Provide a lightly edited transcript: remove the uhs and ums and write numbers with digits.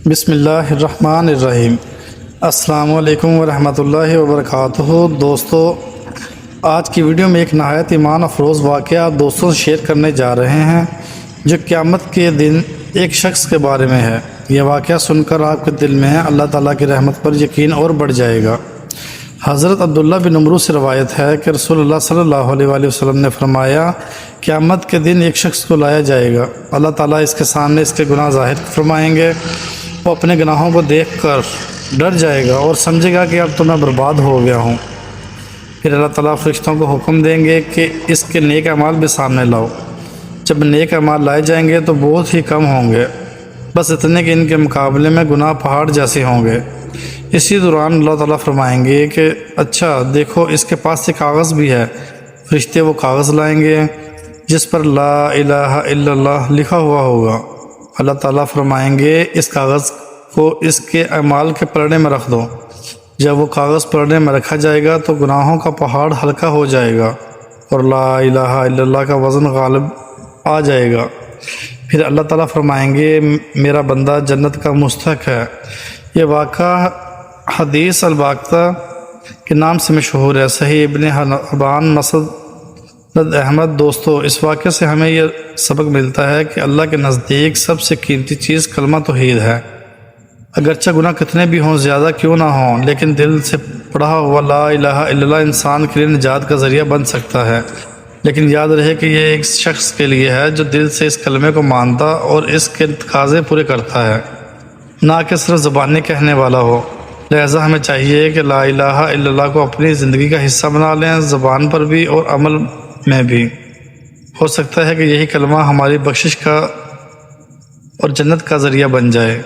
بسم اللہ الرحمن الرحیم۔ السلام علیکم ورحمۃ اللہ وبرکاتہ۔ دوستو، آج کی ویڈیو میں ایک نہایت ایمان افروز واقعہ آپ دوستوں سے شیئر کرنے جا رہے ہیں جو قیامت کے دن ایک شخص کے بارے میں ہے۔ یہ واقعہ سن کر آپ کے دل میں اللہ تعالیٰ کی رحمت پر یقین اور بڑھ جائے گا۔ حضرت عبداللہ بن عمرو سے روایت ہے کہ رسول اللہ صلی اللہ علیہ وآلہ وسلم نے فرمایا، قیامت کے دن ایک شخص کو لایا جائے گا، اللہ تعالیٰ اس کے سامنے اس کے گناہ ظاہر فرمائیں گے۔ وہ اپنے گناہوں کو دیکھ کر ڈر جائے گا اور سمجھے گا کہ اب تو میں برباد ہو گیا ہوں۔ پھر اللہ تعالیٰ فرشتوں کو حکم دیں گے کہ اس کے نیک اعمال بھی سامنے لاؤ۔ جب نیک اعمال لائے جائیں گے تو بہت ہی کم ہوں گے، بس اتنے کہ ان کے مقابلے میں گناہ پہاڑ جیسے ہوں گے۔ اسی دوران اللہ تعالیٰ فرمائیں گے کہ اچھا دیکھو، اس کے پاس ایک کاغذ بھی ہے۔ فرشتے وہ کاغذ لائیں گے جس پر لا الہ الا اللہ لکھا ہوا ہوگا۔ اللہ تعالیٰ فرمائیں گے اس کاغذ کو اس کے اعمال کے پلڑے میں رکھ دو۔ جب وہ کاغذ پلڑے میں رکھا جائے گا تو گناہوں کا پہاڑ ہلکا ہو جائے گا اور لا الہ الا اللہ کا وزن غالب آ جائے گا۔ پھر اللہ تعالیٰ فرمائیں گے میرا بندہ جنت کا مستحق ہے۔ یہ واقعہ حدیث الباقتہ کے نام سے مشہور ہے۔ صحیح ابن حبان مسند احمد۔ دوستو، اس واقعے سے ہمیں یہ سبق ملتا ہے کہ اللہ کے نزدیک سب سے قیمتی چیز کلمہ توحید ہے۔ اگرچہ گناہ کتنے بھی ہوں، زیادہ کیوں نہ ہوں، لیکن دل سے پڑھا ہوا لا الہ الا اللہ انسان کے لیے نجات کا ذریعہ بن سکتا ہے۔ لیکن یاد رہے کہ یہ ایک شخص کے لیے ہے جو دل سے اس کلمے کو مانتا اور اس کے تقاضے پورے کرتا ہے، نہ کہ صرف زبانی کہنے والا ہو۔ لہٰذا ہمیں چاہیے کہ لا الہ الا اللہ کو اپنی زندگی کا حصہ بنا لیں، زبان پر بھی اور عمل میں بھی۔ ہو سکتا ہے کہ یہی کلمہ ہماری بخشش کا اور جنت کا ذریعہ بن جائے۔